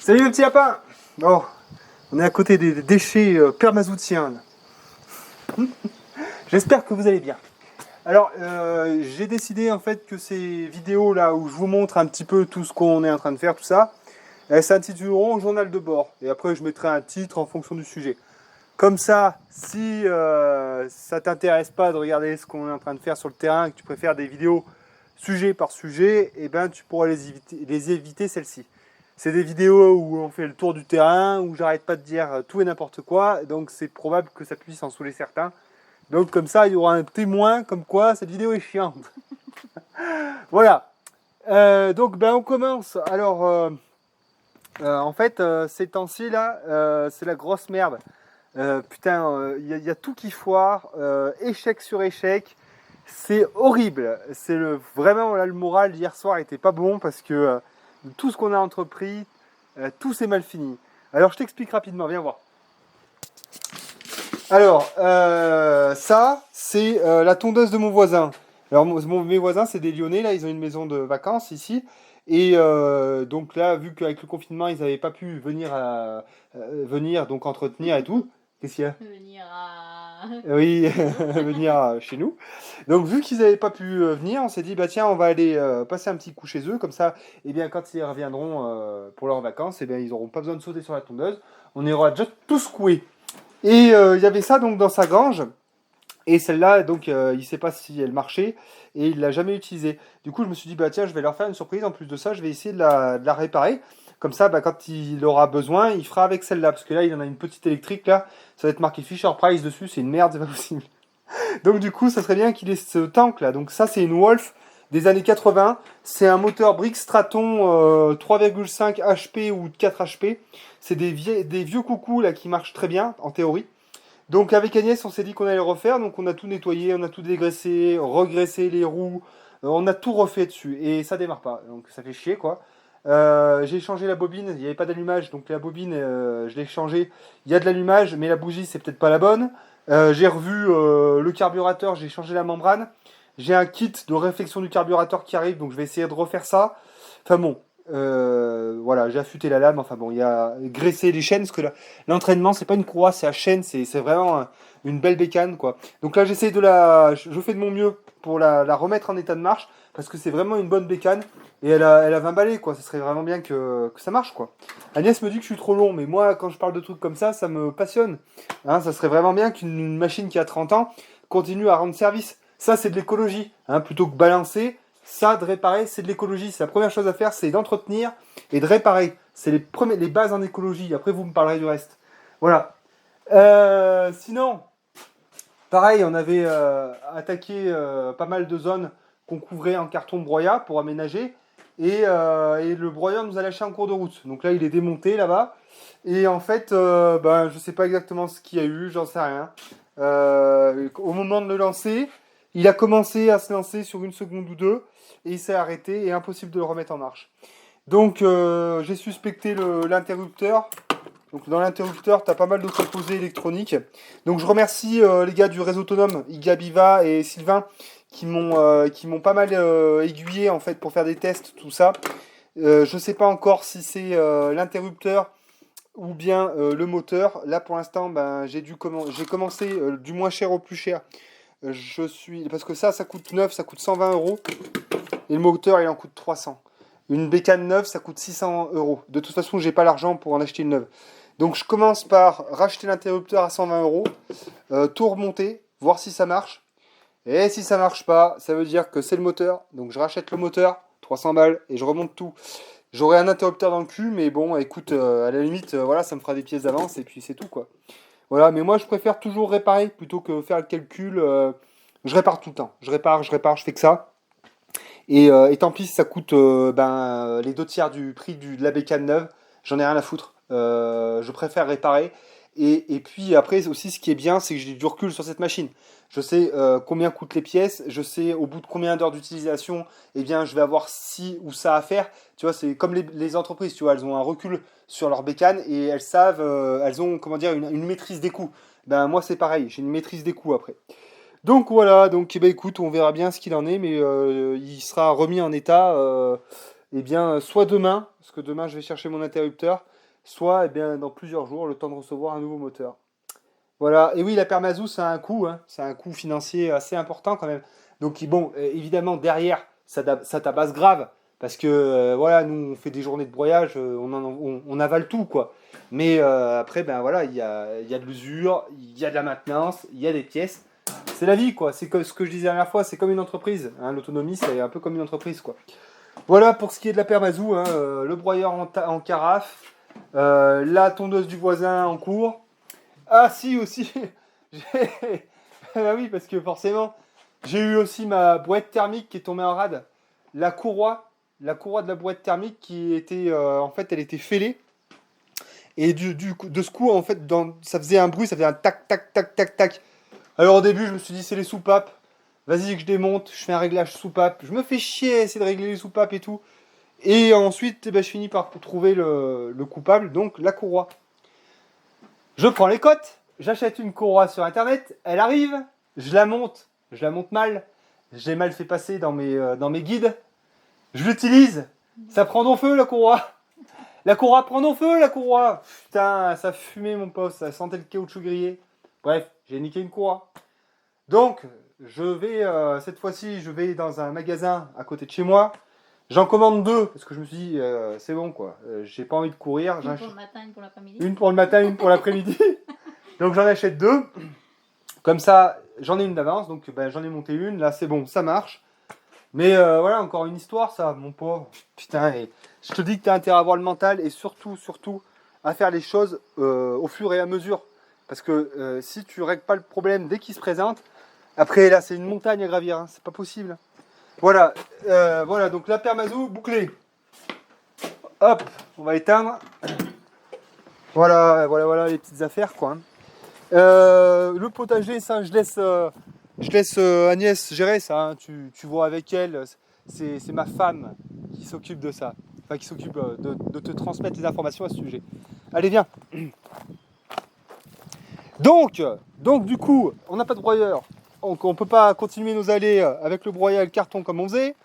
Salut le petit lapin. Oh, on est à côté des déchets permazoutiens. Là. J'espère que vous allez bien. Alors, j'ai décidé en fait que ces vidéos là où je vous montre un petit peu tout ce qu'on est en train de faire, tout ça, elles s'intituleront Journal de bord. Et après, je mettrai un titre en fonction du sujet. Comme ça, si ça t'intéresse pas de regarder ce qu'on est en train de faire sur le terrain, que tu préfères des vidéos sujet par sujet, eh ben, tu pourras les éviter celles-ci. C'est des vidéos où on fait le tour du terrain, où j'arrête pas de dire tout et n'importe quoi, donc c'est probable que ça puisse en saouler certains. Donc comme ça, il y aura un témoin comme quoi cette vidéo est chiante. Voilà. Donc ben on commence. Alors en fait, ces temps-ci là, c'est la grosse merde. Putain, y a tout qui foire, échec sur échec. C'est horrible. Vraiment là, le moral d'hier soir était pas bon parce que tout ce qu'on a entrepris, tout s'est mal fini. Alors je t'explique rapidement, viens voir. Alors ça, c'est la tondeuse de mon voisin. Alors mes voisins, c'est des Lyonnais, là, ils ont une maison de vacances ici. Et donc là, vu qu'avec le confinement, ils n'avaient pas pu venir donc entretenir et tout. Qu'est-ce qu'il y a? Venir à... Oui, venir chez nous. Donc vu qu'ils n'avaient pas pu venir, on s'est dit bah tiens on va aller passer un petit coup chez eux, comme ça, et bien quand ils reviendront pour leurs vacances, et bien ils n'auront pas besoin de sauter sur la tondeuse, on ira déjà tout secouer. Et il y avait ça donc dans sa grange, et celle-là donc il ne sait pas si elle marchait, et il l'a jamais utilisée. Du coup je me suis dit bah tiens je vais leur faire une surprise, en plus de ça je vais essayer de la réparer. Comme ça, bah, quand il aura besoin, il fera avec celle-là. Parce que là, il en a une petite électrique, là. Ça va être marqué Fisher Price dessus. C'est une merde, c'est pas possible. Donc du coup, ça serait bien qu'il ait ce tank là. Donc ça, c'est une Wolf des années 80. C'est un moteur Briggs Straton 3,5 HP ou 4 HP. C'est des vieux coucous là qui marchent très bien en théorie. Donc avec Agnès, on s'est dit qu'on allait le refaire. Donc on a tout nettoyé, on a tout dégraissé, regraissé les roues. On a tout refait dessus et ça démarre pas. Donc ça fait chier quoi. J'ai changé la bobine, il n'y avait pas d'allumage, donc la bobine, je l'ai changée. Il y a de l'allumage, mais la bougie, c'est peut-être pas la bonne. J'ai revu le carburateur, j'ai changé la membrane. J'ai un kit de réflexion du carburateur qui arrive, donc je vais essayer de refaire ça. Enfin bon, voilà, j'ai affûté la lame. Enfin bon, il y a graissé les chaînes, parce que l'entraînement, c'est pas une courroie, c'est à chaîne, c'est vraiment une belle bécane, quoi. Donc là, j'essaie je fais de mon mieux pour la remettre en état de marche, parce que c'est vraiment une bonne bécane. Et elle a 20 balais, quoi. Ça serait vraiment bien que ça marche, quoi. Agnès me dit que je suis trop long, mais moi, quand je parle de trucs comme ça me passionne. Hein, ça serait vraiment bien qu'une machine qui a 30 ans continue à rendre service. Ça, c'est de l'écologie. Hein, plutôt que balancer, ça, de réparer, c'est de l'écologie. C'est la première chose à faire, c'est d'entretenir et de réparer. C'est les bases en écologie. Après, vous me parlerez du reste. Voilà. Sinon, pareil, on avait attaqué pas mal de zones qu'on couvrait en carton de broyat pour aménager. Et le broyeur nous a lâché en cours de route. Donc là, il est démonté là-bas. Et en fait, ben, je ne sais pas exactement ce qu'il y a eu, j'en sais rien. Au moment de le lancer, il a commencé à se lancer sur une seconde ou deux. Et il s'est arrêté et impossible de le remettre en marche. Donc j'ai suspecté l'interrupteur. Donc dans l'interrupteur, tu as pas mal de composés électroniques. Donc je remercie les gars du réseau autonome, Igabiva et Sylvain, qui m'ont pas mal aiguillé en fait pour faire des tests, tout ça. Je sais pas encore si c'est l'interrupteur ou bien le moteur. Là pour l'instant, ben, j'ai commencé du moins cher au plus cher. Parce que ça coûte neuf, ça coûte 120 euros. Et le moteur, il en coûte 300. Une bécane neuve, ça coûte 600 euros. De toute façon, j'ai pas l'argent pour en acheter une neuve. Donc je commence par racheter l'interrupteur à 120 euros, tout remonter, voir si ça marche. Et si ça marche pas, ça veut dire que c'est le moteur. Donc je rachète le moteur, 300 balles, et je remonte tout. J'aurai un interrupteur dans le cul, mais bon, écoute, à la limite, voilà, ça me fera des pièces d'avance, et puis c'est tout, quoi. Voilà, mais moi je préfère toujours réparer plutôt que faire le calcul. Je répare tout le temps. Je répare, je fais que ça. Et tant pis si ça coûte les deux tiers du prix de la bécane neuve, j'en ai rien à foutre. Je préfère réparer. Et puis après aussi, ce qui est bien, c'est que j'ai du recul sur cette machine. Je sais combien coûtent les pièces, je sais au bout de combien d'heures d'utilisation, eh bien, je vais avoir ci ou ça à faire. Tu vois, c'est comme les entreprises, tu vois, elles ont un recul sur leur bécane et elles savent, elles ont comment dire une maîtrise des coûts. Ben moi c'est pareil, j'ai une maîtrise des coûts après. Donc voilà, donc eh ben, écoute, on verra bien ce qu'il en est, mais il sera remis en état eh bien, soit demain, parce que demain je vais chercher mon interrupteur, soit eh bien, dans plusieurs jours, le temps de recevoir un nouveau moteur. Voilà, et oui, la permazou, ça a un coût, hein. C'est un coût financier assez important quand même. Donc bon, évidemment, derrière, ça tabasse grave, parce que voilà, nous, on fait des journées de broyage, on avale tout, quoi. Mais après, ben voilà, il y a de l'usure, il y a de la maintenance, il y a des pièces. C'est la vie, quoi. C'est ce que je disais la dernière fois, c'est comme une entreprise, hein. L'autonomie, c'est un peu comme une entreprise, quoi. Voilà pour ce qui est de la permazou, hein, le broyeur en carafe, la tondeuse du voisin en cours. Ah si aussi, ah oui parce que forcément j'ai eu aussi ma boîte thermique qui est tombée en rade. La courroie, la courroie de la boîte thermique qui était en fait elle était fêlée et de ce coup en fait ça faisait un bruit, ça faisait un tac tac tac tac tac. Alors au début je me suis dit c'est les soupapes, vas-y que je démonte, je fais un réglage soupape, je me fais chier à essayer de régler les soupapes et tout. Et ensuite eh ben, je finis par trouver le coupable, donc la courroie. Je prends les cotes, j'achète une courroie sur internet, elle arrive, je la monte mal, j'ai mal fait passer dans mes guides, je l'utilise, ça prend donc feu la courroie prend donc feu la courroie, putain ça fumait mon poste, ça sentait le caoutchouc grillé, bref j'ai niqué une courroie. Donc je vais, cette fois-ci je vais dans un magasin à côté de chez moi, j'en commande deux, parce que je me suis dit c'est bon quoi, j'ai pas envie de courir. Une pour le matin, une pour l'après-midi. Une pour le matin, une pour l'après-midi. Donc j'en achète deux. Comme ça, j'en ai une d'avance. Donc ben, j'en ai monté une. Là, c'est bon, ça marche. Mais voilà, encore une histoire, ça, mon pauvre. Putain, et je te dis que tu as intérêt à avoir le mental et surtout, surtout, à faire les choses au fur et à mesure. Parce que si tu règles pas le problème dès qu'il se présente, après là, c'est une montagne à gravir. Hein, c'est pas possible. Voilà, voilà. Donc la permazou bouclée. Hop, on va éteindre. Voilà, voilà, voilà les petites affaires quoi. Le potager, ça, je laisse Agnès gérer ça. Hein. Tu vois avec elle, c'est ma femme qui s'occupe de ça. Enfin, qui s'occupe de te transmettre les informations à ce sujet. Allez, viens. Donc du coup, on n'a pas de broyeur. Donc, on ne peut pas continuer nos allées avec le broyeur et le carton comme on faisait.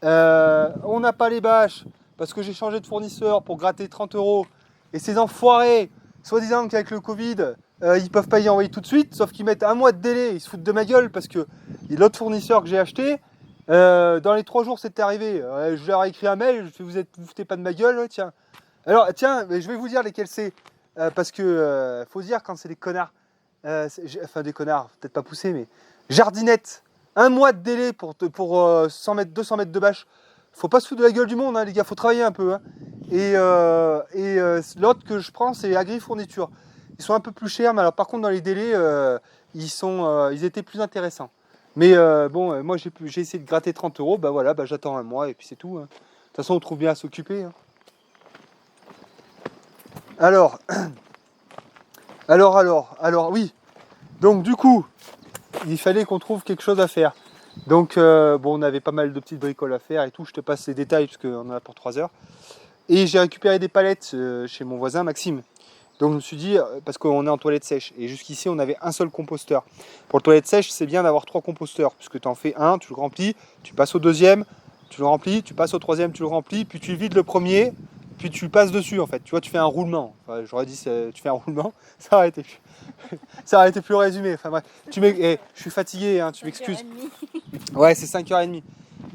On n'a pas les bâches parce que j'ai changé de fournisseur pour gratter 30 €. Et ces enfoirés, soi-disant qu'avec le Covid, ils peuvent pas y envoyer tout de suite, sauf qu'ils mettent un mois de délai, ils se foutent de ma gueule parce que l'autre fournisseur que j'ai acheté, dans les 3 jours c'était arrivé. Je leur ai écrit un mail, je fais vous foutez pas de ma gueule, tiens. Alors tiens, je vais vous dire lesquels c'est, parce que faut se dire quand c'est des connards, enfin des connards, peut-être pas poussés, mais Jardinette, un mois de délai pour 100 mètres, 200 mètres de bâche. Faut pas se foutre de la gueule du monde, hein, les gars, faut travailler un peu. Hein. Et l'autre que je prends, c'est Agri Fourniture. Ils sont un peu plus chers, mais alors par contre, dans les délais, ils étaient plus intéressants. Mais bon, moi j'ai essayé de gratter 30 €, bah voilà, bah, j'attends un mois et puis c'est tout. Hein. De toute façon, on trouve bien à s'occuper. Hein. Alors, oui. Donc du coup, il fallait qu'on trouve quelque chose à faire. Donc bon, on avait pas mal de petites bricoles à faire et tout. Je te passe les détails parce qu'on en a pour 3 heures. Et j'ai récupéré des palettes chez mon voisin Maxime. Donc je me suis dit, parce qu'on est en toilette sèche, et jusqu'ici on avait un seul composteur. Pour le toilette sèche, c'est bien d'avoir 3 composteurs, puisque tu en fais un, tu le remplis, tu passes au deuxième, tu le remplis, tu passes au troisième, tu le remplis, puis tu vides le premier, puis tu passes dessus en fait. Tu vois, tu fais un roulement. Enfin, j'aurais dit, tu fais un roulement, ça aurait été plus, ça aurait été plus résumé. Enfin bref, je suis fatigué, hein, tu m'excuses. Ouais, c'est 5h30.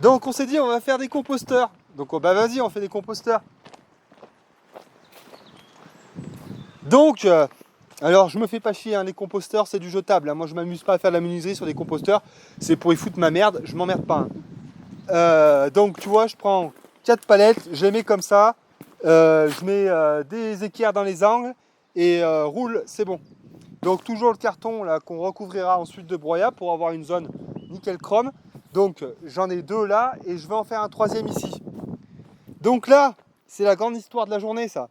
Donc on s'est dit, on va faire des composteurs. Donc bah vas-y, on fait des composteurs. Donc, alors je me fais pas chier, hein, les composteurs c'est du jetable. Hein. Moi je m'amuse pas à faire de la menuiserie sur des composteurs, c'est pour y foutre ma merde, je m'emmerde pas. Hein. Donc tu vois, je prends 4 palettes, je les mets comme ça, je mets des équerres dans les angles et roule, c'est bon. Donc toujours le carton là qu'on recouvrira ensuite de broyat pour avoir une zone nickel chrome. Donc j'en ai 2 là et je vais en faire un 3e ici. Donc là, c'est la grande histoire de la journée ça.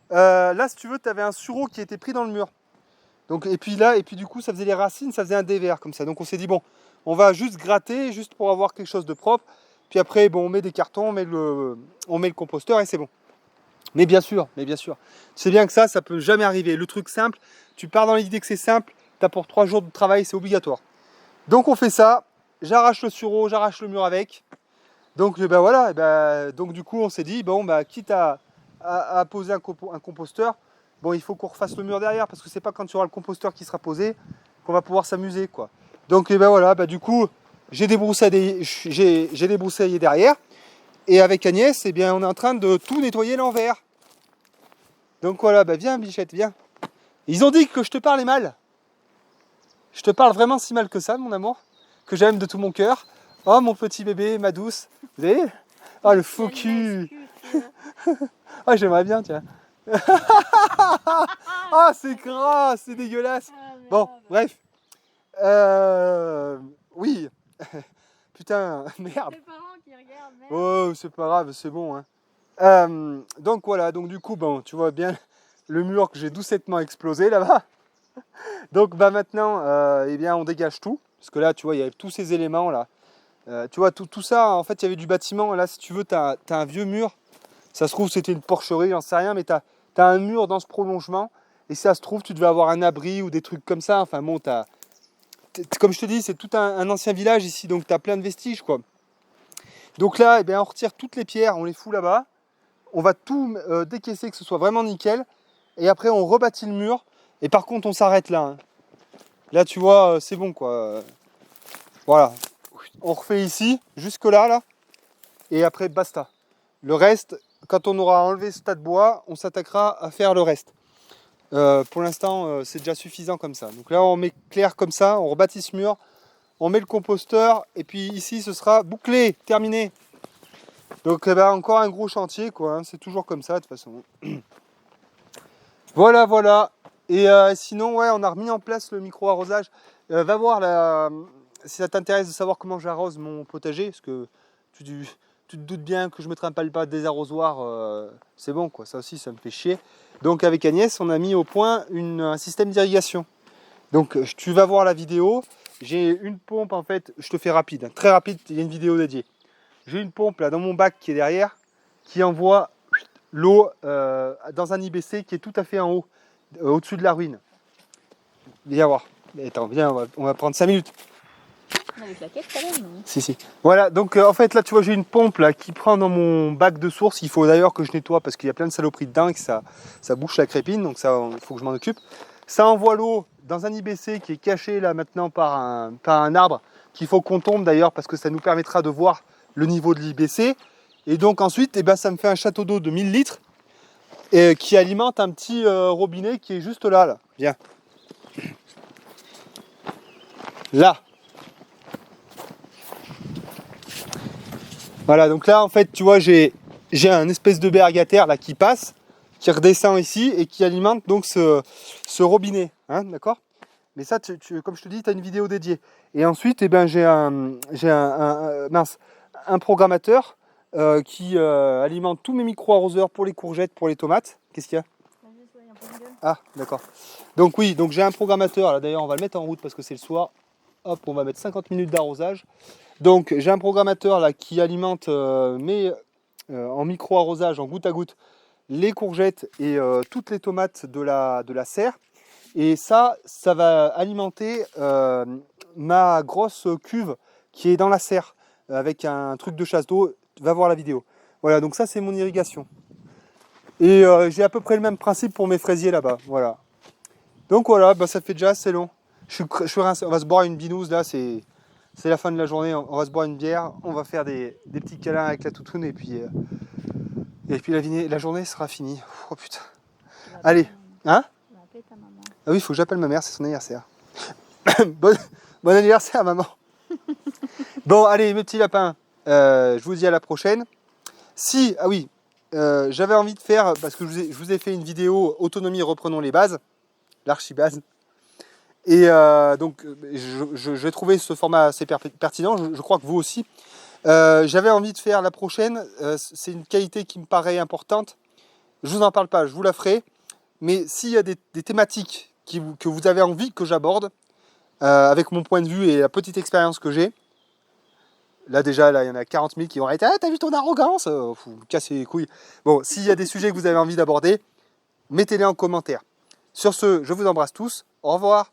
Là, si tu veux, tu avais un sureau qui était pris dans le mur. Donc, et puis du coup, ça faisait les racines, ça faisait un dévers comme ça. Donc, on s'est dit, bon, on va juste gratter, juste pour avoir quelque chose de propre. Puis après, bon, on met des cartons, on met le composteur et c'est bon. Mais bien sûr, tu sais bien que ça peut jamais arriver. Le truc simple, tu pars dans l'idée que c'est simple, tu as pour 3 jours de travail, c'est obligatoire. Donc, on fait ça. J'arrache le sureau, j'arrache le mur avec. Donc ben voilà, ben, donc du coup on s'est dit, bon bah quitte à poser un composteur, bon il faut qu'on refasse le mur derrière, parce que c'est pas quand tu auras le composteur qui sera posé qu'on va pouvoir s'amuser quoi. Donc ben voilà, ben, du coup j'ai débroussaillé derrière, et avec Agnès, eh bien, on est en train de tout nettoyer l'envers. Donc voilà, ben viens Bichette, viens. Ils ont dit que je te parlais mal. Je te parle vraiment si mal que ça, mon amour, que j'aime de tout mon cœur. Oh mon petit bébé, ma douce. Vous avez? Oh le faux cul. Ah j'aimerais bien, tiens. Ah c'est gras, c'est dégueulasse. Bon, bref. Oui. Putain, merde. Les parents qui regardent, merde. Oh, c'est pas grave, c'est bon. Hein. Donc voilà, donc du coup, bon, tu vois bien le mur que j'ai doucettement explosé là-bas. Donc bah maintenant, eh bien, on dégage tout. Parce que là, tu vois, il y avait tous ces éléments là. Tu vois, tout ça, en fait, il y avait du bâtiment. Là, si tu veux, t'as un vieux mur. Ça se trouve, c'était une porcherie, j'en sais rien, mais t'as un mur dans ce prolongement. Et si ça se trouve, tu devais avoir un abri ou des trucs comme ça. Enfin bon, comme je te dis, c'est tout un ancien village ici, donc t'as plein de vestiges, quoi. Donc là, eh bien, on retire toutes les pierres, on les fout là-bas. On va tout décaisser, que ce soit vraiment nickel. Et après, on rebâtit le mur. Et par contre, on s'arrête là. Hein. Là, tu vois, c'est bon, quoi. Voilà. On refait ici, jusque là, là. Et après, basta. Le reste, quand on aura enlevé ce tas de bois, on s'attaquera à faire le reste. Pour l'instant, c'est déjà suffisant comme ça. Donc là, on met clair comme ça, on rebâtit ce mur, on met le composteur, et puis ici, ce sera bouclé, terminé. Donc eh ben, encore un gros chantier, quoi. Hein. C'est toujours comme ça, de toute façon. Voilà, voilà. Et sinon, ouais, on a remis en place le micro-arrosage. Va voir là, si ça t'intéresse de savoir comment j'arrose mon potager, parce que tu te doutes bien que je ne me trimballe pas des arrosoirs, c'est bon, quoi. Ça aussi, ça me fait chier. Donc avec Agnès, on a mis au point un système d'irrigation. Donc tu vas voir la vidéo. J'ai une pompe, en fait, je te fais rapide, hein, très rapide, il y a une vidéo dédiée. J'ai une pompe là dans mon bac qui est derrière, qui envoie l'eau dans un IBC qui est tout à fait en haut, au-dessus de la ruine. Viens voir. Attends, viens, on va prendre 5 minutes. Avec la caisse quand même, non? Si. Voilà, donc en fait là tu vois j'ai une pompe là qui prend dans mon bac de source. Il faut d'ailleurs que je nettoie parce qu'il y a plein de saloperies dedans et que ça bouche la crépine, donc ça il faut que je m'en occupe. Ça envoie l'eau dans un IBC qui est caché là maintenant par un arbre qu'il faut qu'on tombe d'ailleurs parce que ça nous permettra de voir le niveau de l'IBC. Et donc ensuite eh ben, ça me fait un château d'eau de 1000 litres qui alimente un petit robinet qui est juste là. Viens. Là. Voilà, donc là en fait tu vois j'ai un espèce de bergataire là qui passe, qui redescend ici et qui alimente donc ce robinet, hein, d'accord? Mais ça, comme je te dis, tu as une vidéo dédiée. Et ensuite, eh ben, j'ai un programmateur qui alimente tous mes micro-arroseurs pour les courgettes, pour les tomates. Qu'est-ce qu'il y a? Ah, d'accord. Donc oui, donc j'ai un programmateur, là d'ailleurs on va le mettre en route parce que c'est le soir. Hop, on va mettre 50 minutes d'arrosage. Donc j'ai un programmateur là qui alimente en micro-arrosage, en goutte à goutte, les courgettes et toutes les tomates de la serre. Et ça va alimenter ma grosse cuve qui est dans la serre avec un truc de chasse d'eau. Va voir la vidéo. Voilà, donc ça c'est mon irrigation. Et j'ai à peu près le même principe pour mes fraisiers là-bas. Voilà. Donc voilà, bah, ça fait déjà assez long. Je suis rincé. On va se boire une binouse là, c'est la fin de la journée. On va se boire une bière, on va faire des petits câlins avec la toutoune et puis la journée sera finie. Oh putain. Allez, hein? Ah oui, il faut que j'appelle ma mère, c'est son anniversaire. bon anniversaire, maman. Bon, allez, mes petits lapins, je vous dis à la prochaine. Ah oui, j'avais envie de faire, parce que je vous ai fait une vidéo autonomie, reprenons les bases, l'archibase. Et donc, j'ai trouvé ce format assez pertinent, je crois que vous aussi. J'avais envie de faire la prochaine, c'est une qualité qui me paraît importante. Je vous en parle pas, je vous la ferai. Mais s'il y a des thématiques que vous avez envie que j'aborde, avec mon point de vue et la petite expérience que j'ai, là déjà, là, il y en a 40 000 qui vont arrêter. Ah, t'as vu ton arrogance? Faut me casser les couilles. Bon, s'il y a des sujets que vous avez envie d'aborder, mettez-les en commentaire. Sur ce, je vous embrasse tous. Au revoir.